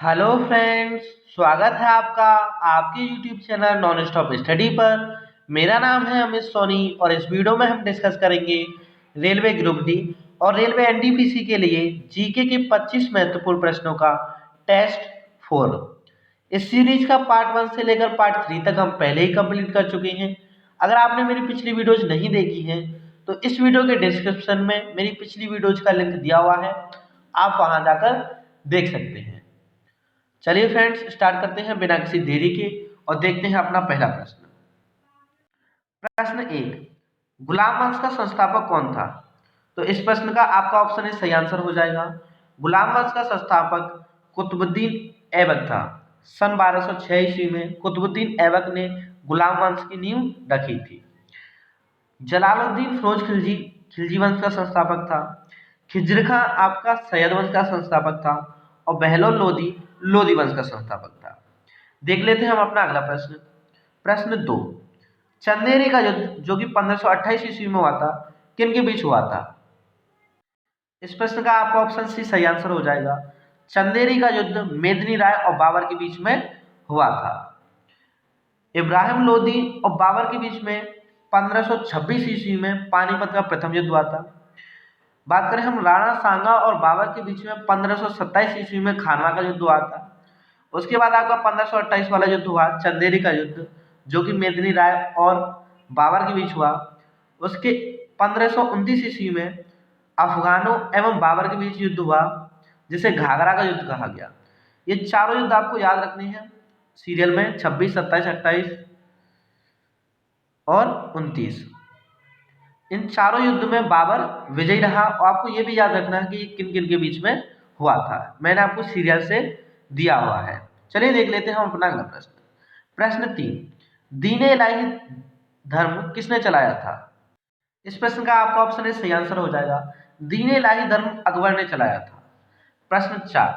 Hello friends, स्वागत है आपका आपके YouTube channel non stop study पर। मेरा नाम है अमित सोनी और इस वीडियो में हम डिस्कस करेंगे रेलवे ग्रुप डी और रेलवे एनटीपीसी के लिए जीके के 25 महत्वपूर्ण प्रश्नों का टेस्ट 4। इस सीरीज का पार्ट 1 से लेकर पार्ट 3 तक हम पहले ही कंप्लीट कर चुके हैं। अगर आपने मेरी पिछली वीडियोज नहीं देखी हैं तो इस वीडियो के डिस्क्रिप्शन में मेरी पिछली वीडियोज का लिंक दिया हुआ है, आप वहां जाकर देख सकते हैं। चलिए फ्रेंड्स, स्टार्ट करते हैं बिना किसी देरी के और देखते हैं अपना पहला प्रश्न। प्रश्न 1, गुलाम वंश का संस्थापक कौन था? तो इस प्रश्न का आपका ऑप्शन ए सही आंसर हो जाएगा। गुलाम वंश का संस्थापक कुतुबुद्दीन ऐबक था। सन 1206 ईस्वी में कुतुबुद्दीन ऐबक ने गुलाम वंश की नींव रखी थी। जलालुद्दीन फिरोज खिलजी खिलजी वंश का संस्थापक था। खिज्र खां आपका सैयद वंश का संस्थापक था और बहलोल लोदी लोदी वंश का संस्थापक था। देख लेते हैं हम अपना अगला प्रश्न। प्रश्न 2, चंदेरी का युद्ध जो कि 1528 ईस्वी में हुआ था, किन के बीच हुआ था? इस प्रश्न का आपका ऑप्शन सी सही आंसर हो जाएगा। चंदेरी का युद्ध मेदिनी राय और बाबर के बीच में हुआ था। इब्राहिम लोदी और बाबर के बीच में 1526 ईस्वी में पानीपत का प्रथम युद्ध हुआ था। बात करें हम राणा सांगा और बाबर के बीच में 1527 ईस्वी में खानवा का युद्ध हुआ था। उसके बाद आपका 1528 वाला युद्ध हुआ चंदेरी का युद्ध, जो कि मेदिनी राय और बाबर के बीच हुआ। उसके 1529 ईस्वी में अफगानों एवं बाबर के बीच युद्ध हुआ, जिसे घाघरा का युद्ध कहा गया। ये चारों युद्ध आपको याद रखने हैं सीरियल में, 26, 27, 28 और 29। इन चारों युद्ध में बाबर विजयी रहा और आपको ये भी याद रखना है कि किन किन के बीच में हुआ था। मैंने आपको सीरियल से दिया हुआ है। चलिए देख लेते हैं हम अपना अगला प्रश्न। प्रश्न 3, दीन-ए इलाही धर्म किसने चलाया था? इस प्रश्न का आपका ऑप्शन ए सही आंसर हो जाएगा। दीन-ए इलाही धर्म अकबर ने चलाया था। प्रश्न 4,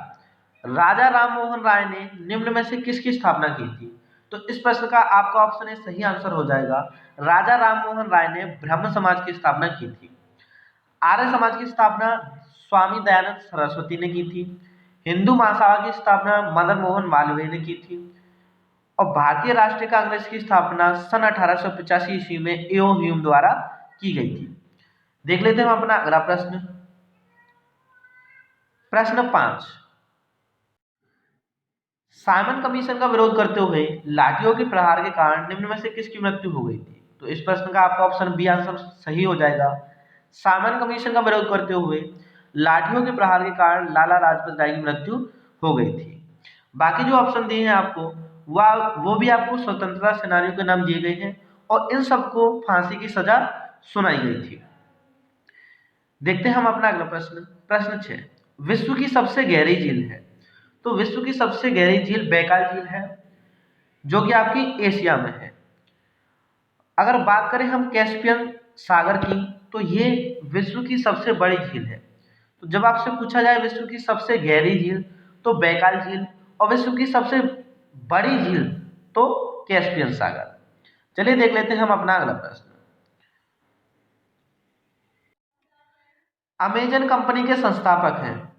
राजा राममोहन राय ने निम्न में से किसकी स्थापना की थी? तो इस प्रश्न का आपका ऑप्शन ए सही आंसर हो जाएगा। राजा राममोहन राय ने ब्रह्म समाज की स्थापना की थी। आर्य समाज की स्थापना स्वामी दयानंद सरस्वती ने की थी। हिंदू महासभा की स्थापना मदन मोहन मालवीय ने की थी और भारतीय राष्ट्रीय कांग्रेस की स्थापना सन 1885 ईस्वी में एओ ह्यूम द्वारा की गई थी। देख लेते हैं हम अपना अगला प्रश्न। प्रश्न 5, साइमन कमीशन का विरोध करते हुए लाठियों के प्रहार के कारण निम्न में से किसकी मृत्यु हो गई थी? तो इस प्रश्न का आपका ऑप्शन बी आंसर सही हो जाएगा। साइमन कमीशन का विरोध करते हुए लाठियों के प्रहार के कारण लाला लाजपत राय की मृत्यु हो गई थी। बाकी जो ऑप्शन दिए हैं आपको वो भी आपको स्वतंत्रता सेनानियों के नाम दिए गए हैं और इन सबको फांसी की सजा सुनाई गई थी। देखते हैं हम अपना अगला प्रश्न। प्रश्न 6, विश्व की सबसे गहरी झील है? तो विश्व की सबसे गहरी झील बैकाल झील है, जो कि आपकी एशिया में है। अगर बात करें हम कैस्पियन सागर की, तो ये विश्व की सबसे बड़ी झील है। तो जब आपसे पूछा जाए विश्व की सबसे गहरी झील तो बैकाल झील और विश्व की सबसे बड़ी झील तो कैस्पियन सागर। चलिए देख लेते हैं हम अपना अगला प्रश्न। अमेजन कंपनी के संस्थापक हैं?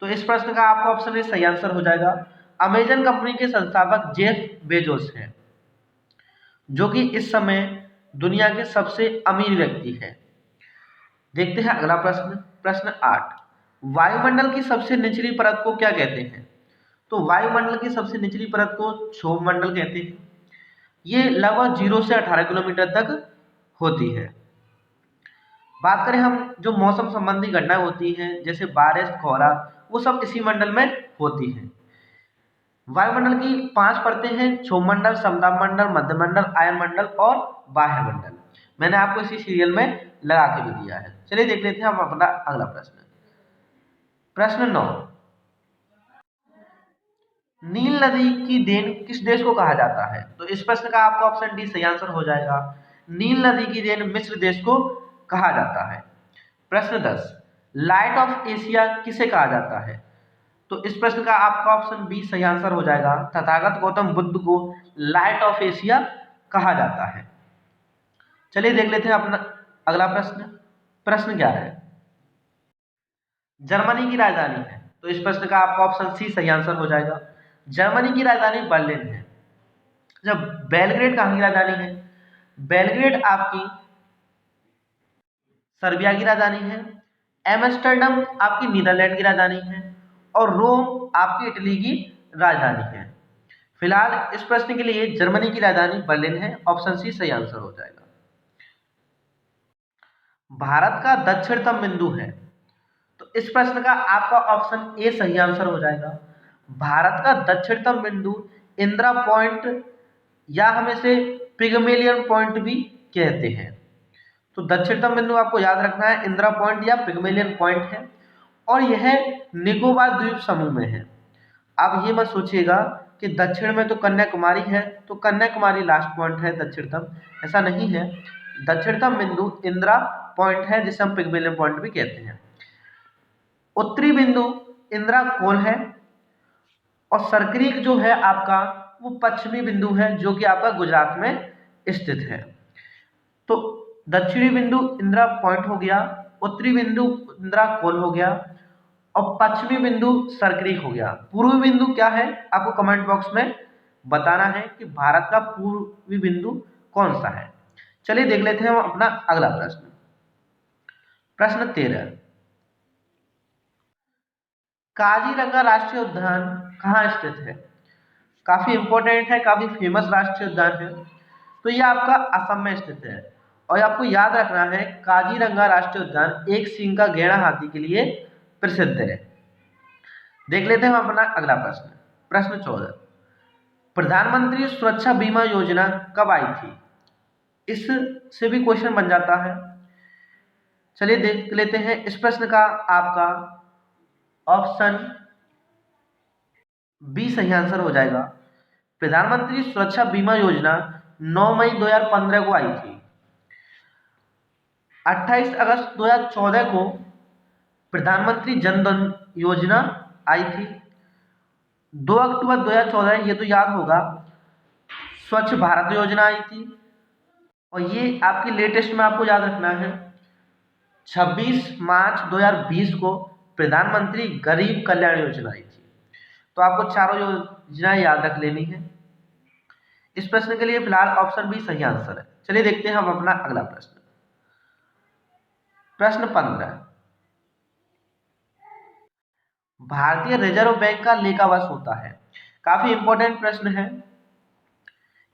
तो इस प्रश्न का आपका ऑप्शन ए सही आंसर हो जाएगा। अमेजन कंपनी के संस्थापक जेफ बेजोस हैं, जो कि इस समय दुनिया के सबसे अमीर व्यक्ति हैं। देखते हैं अगला प्रश्न। प्रश्न 8, वायुमंडल की सबसे निचली परत को क्या कहते हैं? तो वायुमंडल की सबसे निचली परत को क्षोभ मंडल कहते हैं। ये लगभग 0 से 18 किलोमीटर तक होती है। बात करें हम जो मौसम संबंधी घटनाएं होती हैं जैसे बारिश, कोहरा, वो सब इसी मंडल में होती हैं। वायुमंडल की 5 परतें हैं: क्षोभ मंडल, समताप मंडल, मध्यमंडल, आयन मंडल और बाह्य मंडल। मैंने आपको इसी सीरियल में लगा के भी दिया है। चलिए देख लेते हैं हम अपना अगला प्रश्न। प्रश्न 9, नील नदी की देन किस देश को कहा जाता है? तो इस प्रश्न का आपका ऑप्शन डी सही आंसर हो जाएगा। नील नदी की देन मिस्र देश को कहा जाता है। प्रश्न 10, लाइट ऑफ एशिया किसे कहा जाता है? तो इस प्रश्न का आपका ऑप्शन बी सही आंसर हो जाएगा। तथागत गौतम बुद्ध को लाइट ऑफ एशिया कहा जाता है। चलिए देख लेते हैं अपना अगला प्रश्न। प्रश्न 11 है, जर्मनी की राजधानी है? तो इस प्रश्न का आपका ऑप्शन सी सही आंसर हो जाएगा। जर्मनी की राजधानी बर्लिन है। जब बेलग्रेड कहाँ की राजधानी है? बेलग्रेड आपकी सर्बिया की राजधानी है। एम्स्टर्डम आपकी नीदरलैंड की राजधानी है और रोम आपकी इटली की राजधानी है। फिलहाल इस प्रश्न के लिए जर्मनी की राजधानी बर्लिन है। ऑप्शन सी सही आंसर हो जाएगा। भारत का दक्षिणतम बिंदु है, तो इस प्रश्न का आपका ऑप्शन ए सही आंसर हो जाएगा। भारत का दक्षिणतम बिंदु इंदिरा पॉइंट या हम इसे पिगमेलियन पॉइंट भी कहते हैं। तो दक्षिणतम बिंदु आपको याद रखना है, इंदिरा पॉइंट या पिगमेलियन पॉइंट है और यह निकोबार द्वीप समूह में है। आप ये मत सोचिएगा कि दक्षिण में तो कन्याकुमारी है, तो कन्याकुमारी लास्ट पॉइंट है दक्षिणतम, ऐसा नहीं है। दक्षिणतम बिंदु इंदिरा पॉइंट है जिसे हम पिगमेलियन पॉइंट भी कहते हैं। उत्तरी बिंदु इंदिरा कोल है और सरक्रीक जो है आपका वो पश्चिमी बिंदु है जो कि आपका गुजरात में स्थित है। तो दक्षिणी बिंदु इंदिरा पॉइंट हो गया, उत्तरी बिंदु इंदिरा कोल हो गया और पश्चिमी बिंदु सरक्रीक हो गया। पूर्वी बिंदु क्या है आपको कमेंट बॉक्स में बताना है कि भारत का पूर्वी बिंदु कौन सा है। चलिए देख लेते हैं हम अपना अगला प्रश्न। प्रश्न 13, काजीरंगा राष्ट्रीय उद्यान कहाँ स्थित है? काफी इंपॉर्टेंट है, काफी फेमस राष्ट्रीय उद्यान है। तो यह आपका असम में स्थित है और आपको याद रखना है काजीरंगा राष्ट्रीय उद्यान एक सींग का गैंडा हाथी के लिए प्रसिद्ध है। देख लेते हैं हम अपना अगला प्रश्न। प्रश्न 14, प्रधानमंत्री सुरक्षा बीमा योजना कब आई थी? इससे भी क्वेश्चन बन जाता है। चलिए देख लेते हैं। इस प्रश्न का आपका ऑप्शन बी सही आंसर हो जाएगा। प्रधानमंत्री सुरक्षा बीमा योजना 9 मई 2015 को आई थी। 28 अगस्त 2014 को प्रधानमंत्री जन धन योजना आई थी। 2 अक्टूबर 2014 ये तो याद होगा स्वच्छ भारत योजना आई थी और ये आपकी लेटेस्ट में आपको याद रखना है 26 मार्च 2020 को प्रधानमंत्री गरीब कल्याण योजना आई थी। तो आपको चारों योजनाएं याद रख लेनी है। इस प्रश्न के लिए फिलहाल ऑप्शन बी सही आंसर है। चलिए देखते हैं हम अपना अगला प्रश्न। प्रश्न 15, भारतीय रिजर्व बैंक का लेखा वर्ष होता है। काफी इंपॉर्टेंट प्रश्न है।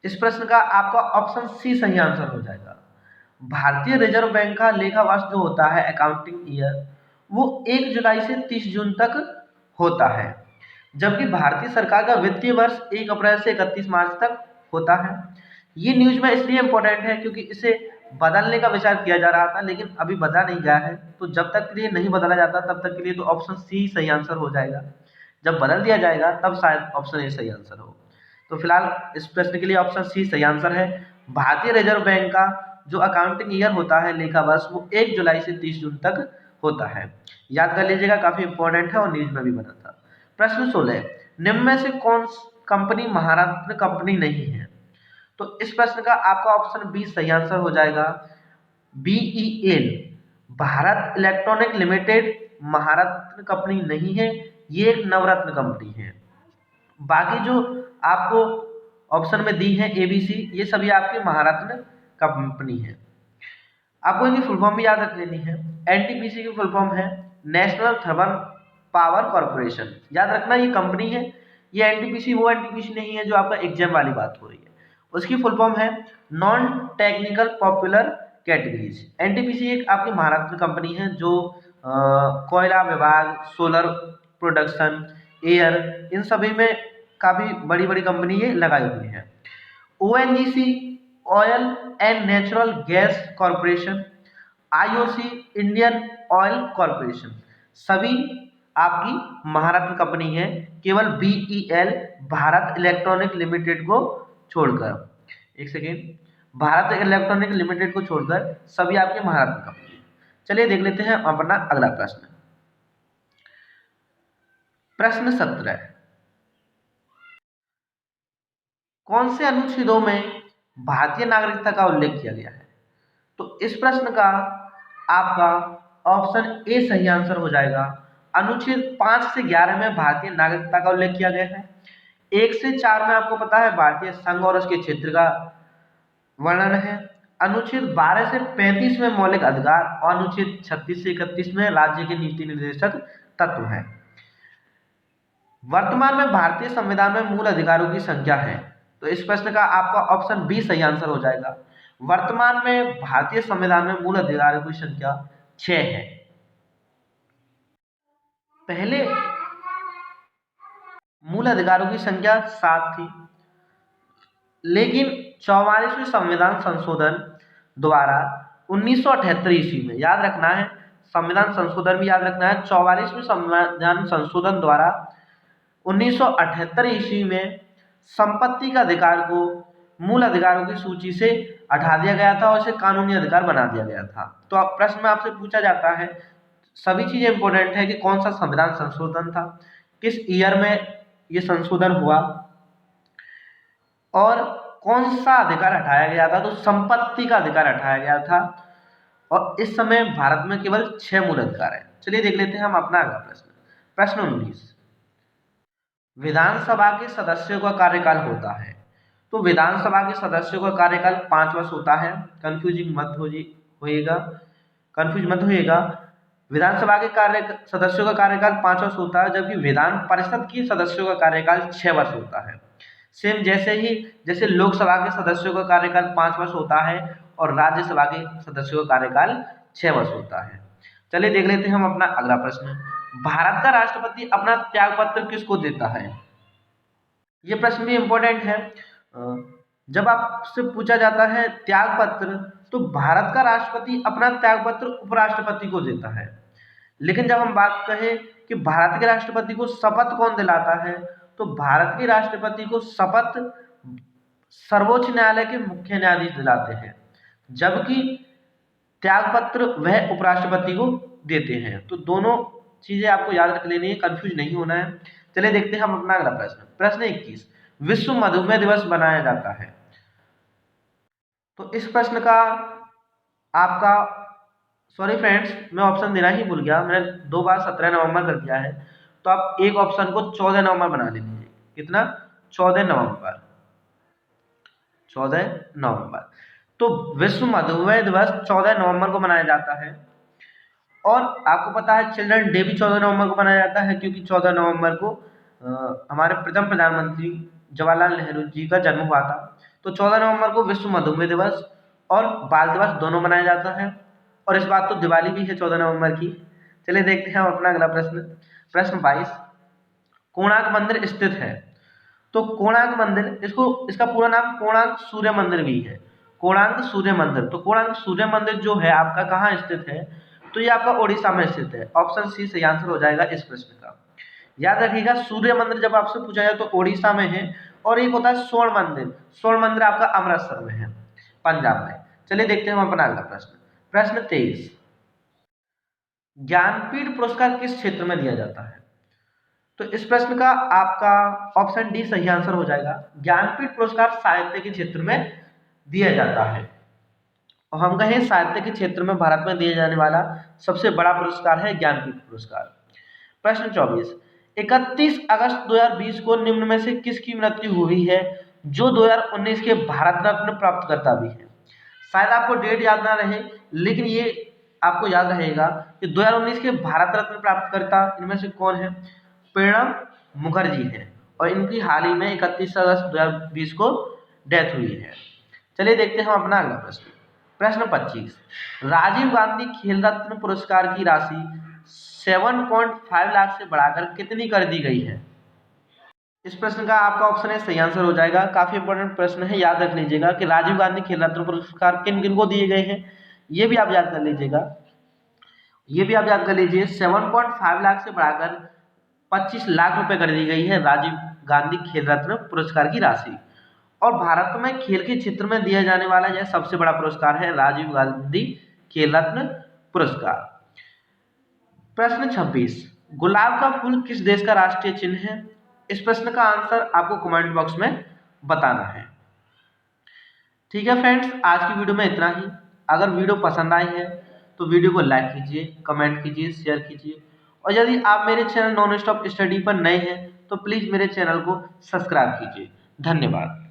इस प्रश्न का आपका ऑप्शन सी सही आंसर हो जाएगा। भारतीय रिजर्व बैंक का लेखा वर्ष जो होता है अकाउंटिंग ईयर वो 1 जुलाई से 30 जून तक होता है, जबकि भारतीय सरकार का वित्तीय वर्ष 1 अप्रैल से 31 मार्च तक होता है। ये न्यूज में इसलिए इंपॉर्टेंट है क्योंकि इसे बदलने का विचार किया जा रहा था लेकिन अभी बदला नहीं गया है। तो जब तक के लिए नहीं बदला जाता तब तक के लिए तो ऑप्शन सी सही आंसर हो जाएगा। जब बदल दिया जाएगा तब शायद ऑप्शन ए सही आंसर हो। तो फिलहाल इस प्रश्न के लिए ऑप्शन सी सही आंसर है। भारतीय रिजर्व बैंक का जो अकाउंटिंग ईयर होता है लेखा वर्ष वो 1 जुलाई से 30 जून तक होता है। याद कर लीजिएगा, काफी इंपॉर्टेंट है और न्यूज में भी बना था। प्रश्न 16, निम्न में से कौन कंपनी महारत्न कंपनी नहीं है? तो इस प्रश्न का आपका ऑप्शन बी सही आंसर हो जाएगा। BEL भारत इलेक्ट्रॉनिक लिमिटेड महारत्न कंपनी नहीं है, ये एक नवरत्न कंपनी है। बाकी जो आपको ऑप्शन में दी है ABC ये सभी आपकी महारत्न कंपनी है। आपको इनकी फुल फॉर्म भी याद रख लेनी है। NTPC की फुल फॉर्म है नेशनल थर्मल पावर कॉर्पोरेशन। याद रखना ये कंपनी है, ये NTPC वो NTPC नहीं है जो आपका एग्जाम वाली बात हो रही है। उसकी फुल फॉर्म है non technical popular categories. NTPC एक आपकी महाराष्ट्र कंपनी है जो कोयला विभाग, सोलर प्रोडक्शन, एयर इन सभी में काफी बड़ी बड़ी कंपनी ये लगाई हुई है। ONGC oil and natural gas corporation, IOC Indian oil corporation सभी आपकी महारत्न कंपनी है। केवल BEL भारत इलेक्ट्रॉनिक लिमिटेड को छोड़कर, एक सेकेंड, भारत इलेक्ट्रॉनिक लिमिटेड को छोड़कर सभी आपके महारत्न कंपनी है। चलिए देख लेते हैं अपना अगला प्रश्न। प्रश्न 17, कौन से अनुच्छेदों में भारतीय नागरिकता का उल्लेख किया गया है? तो इस प्रश्न का आपका ऑप्शन ए सही आंसर हो जाएगा। अनुच्छेद 5 से 11 में भारतीय नागरिकता का उल्लेख किया गया है। 1 से 4 में आपको पता है भारतीय संघ और उसके क्षेत्र का वर्णन है। अनुच्छेद 12 से 35 में मौलिक अधिकार और अनुच्छेद 36 से 31 में राज्य के नीति निर्देशक तत्व हैं। वर्तमान में भारतीय संविधान में मूल अधिकारों की संख्या है, तो इस प्रश्न का आपका ऑप्शन बी सही आंसर हो जाएगा। वर्तमान में भारतीय संविधान में मूल अधिकारों की संख्या 6 है। पहले मूल अधिकारों की संख्या 7 थी, लेकिन 44वें संविधान संशोधन द्वारा 1978 ईस्वी में, याद रखना है संविधान संशोधन भी याद रखना है, 44वें संविधान संशोधन द्वारा 1978 ईस्वी में संपत्ति का अधिकार को मूल अधिकारों की सूची से हटा दिया गया था और इसे कानूनी अधिकार बना दिया गया था। तो अब प्रश्न में आपसे पूछा जाता है, सभी चीजें इंपॉर्टेंट है कि कौन सा संविधान संशोधन था, किस ईयर में ये संशोधन हुआ और कौन सा अधिकार हटाया गया था। तो संपत्ति का अधिकार हटाया गया था और इस समय भारत में केवल 6 मूल अधिकार है। चलिए देख लेते हैं हम अपना अगला प्रश्न। प्रश्न 19, विधानसभा के सदस्यों का कार्यकाल होता है। तो विधानसभा के सदस्यों का कार्यकाल 5 वर्ष होता है। कंफ्यूज मत होइएगा। विधानसभा के सदस्यों का कार्यकाल 5 वर्ष होता है, जबकि विधान परिषद की सदस्यों का कार्यकाल 6 वर्ष होता है। सेम जैसे लोकसभा के सदस्यों का कार्यकाल 5 वर्ष होता है और राज्यसभा के सदस्यों का कार्यकाल 6 वर्ष होता है। चलिए देख लेते हैं हम अपना अगला प्रश्न। भारत का राष्ट्रपति अपना त्यागपत्र किसको देता है? ये प्रश्न भी इंपॉर्टेंट है। जब आपसे पूछा जाता है त्यागपत्र, तो भारत का राष्ट्रपति अपना त्यागपत्र उपराष्ट्रपति को देता है। लेकिन जब हम बात कहें कि भारत के राष्ट्रपति को शपथ कौन दिलाता है, तो भारत के राष्ट्रपति को शपथ सर्वोच्च न्यायालय के मुख्य न्यायाधीश दिलाते हैं, जबकि त्यागपत्र वह उपराष्ट्रपति को देते हैं। तो दोनों चीजें आपको याद रख लेनी है, कंफ्यूज नहीं होना है। चलिए देखते हैं हम अपना अगला प्रश्न। प्रश्न 21, विश्व मधुमेह दिवस मनाया जाता है। तो इस प्रश्न का आपका, सॉरी फ्रेंड्स, मैं ऑप्शन देना ही भूल गया, मैंने 2 बार 17 नवंबर कर दिया है, तो आप एक ऑप्शन को 14 नवंबर बना लीजिए। कितना? 14 नवंबर। 14 नवंबर। तो विश्व मधुमेह दिवस 14 नवंबर को मनाया जाता है। और आपको पता है चिल्ड्रन डे भी 14 नवंबर को मनाया जाता है, क्योंकि 14 नवंबर को हमारे प्रथम प्रधानमंत्री जवाहरलाल नेहरू जी का जन्म हुआ था। तो 14 नवंबर को विश्व मधुमेह दिवस और बाल दिवस दोनों मनाया जाता है। और इस बात तो दिवाली भी है 14 नवंबर की। चलिए देखते हैं हम अपना अगला प्रश्न। प्रश्न 22, कोणार्क मंदिर स्थित है। तो कोणार्क मंदिर, इसका पूरा नाम कोणार्क सूर्य मंदिर भी है। कोणार्क सूर्य मंदिर, तो कोणार्क सूर्य मंदिर जो है आपका कहाँ स्थित है? तो ये आपका ओडिशा में स्थित है। ऑप्शन सी सही आंसर हो जाएगा इस प्रश्न का। याद रखिएगा सूर्य मंदिर जब आपसे पूछा जाए तो ओडिशा में है। और एक होता है स्वर्ण मंदिर, स्वर्ण मंदिर आपका अमृतसर में है, पंजाब में। चलिए देखते हैं हम अपना अगला प्रश्न। प्रश्न 23, ज्ञानपीठ पुरस्कार किस क्षेत्र में दिया जाता है? तो इस प्रश्न का आपका ऑप्शन डी सही आंसर हो जाएगा। ज्ञानपीठ पुरस्कार साहित्य के क्षेत्र में दिया जाता है। और हम कहें साहित्य के क्षेत्र में भारत में दिए जाने वाला सबसे बड़ा पुरस्कार है ज्ञानपीठ पुरस्कार। प्रश्न 24, 31 अगस्त 2020 को निम्न में से किसकी मृत्यु हुई है जो 2019 के भारत रत्न प्राप्त करता भी है? शायद आपको डेट याद ना रहे, लेकिन ये आपको याद रहेगा कि 2019 के भारत रत्न प्राप्त करता इनमें से कौन है? प्रणब मुखर्जी है। और इनकी हाल ही में 31 अगस्त 2020 को डेथ हुई है। चलिए देखते हैं हम अपना अगला प्रश्न। प्रश्न 25, राजीव गांधी खेल रत्न पुरस्कार की राशि 7.5 लाख से बढ़ाकर कितनी कर दी गई है? इस प्रश्न का आपका ऑप्शन है सही आंसर हो जाएगा। काफी इंपॉर्टेंट प्रश्न है, याद रख लीजिएगा कि राजीव गांधी खेल रत्न पुरस्कार किन किन को दिए गए हैं, ये भी आप याद कर लीजिएगा। 7.5 लाख से बढ़ाकर 25 लाख रुपए कर दी गई है राजीव गांधी खेल रत्न पुरस्कार की राशि। और भारत में खेल के क्षेत्र में दिया जाने वाला यह सबसे बड़ा पुरस्कार है राजीव गांधी खेल रत्न पुरस्कार। प्रश्न 26, गुलाब का फूल किस देश का राष्ट्रीय चिन्ह है? इस प्रश्न का आंसर आपको कमेंट बॉक्स में बताना है। ठीक है फ्रेंड्स, आज की वीडियो में इतना ही। अगर वीडियो पसंद आई है तो वीडियो को लाइक कीजिए, कमेंट कीजिए, शेयर कीजिए और यदि आप मेरे चैनल नॉन स्टॉप स्टडी पर नए हैं तो प्लीज़ मेरे चैनल को सब्सक्राइब कीजिए। धन्यवाद।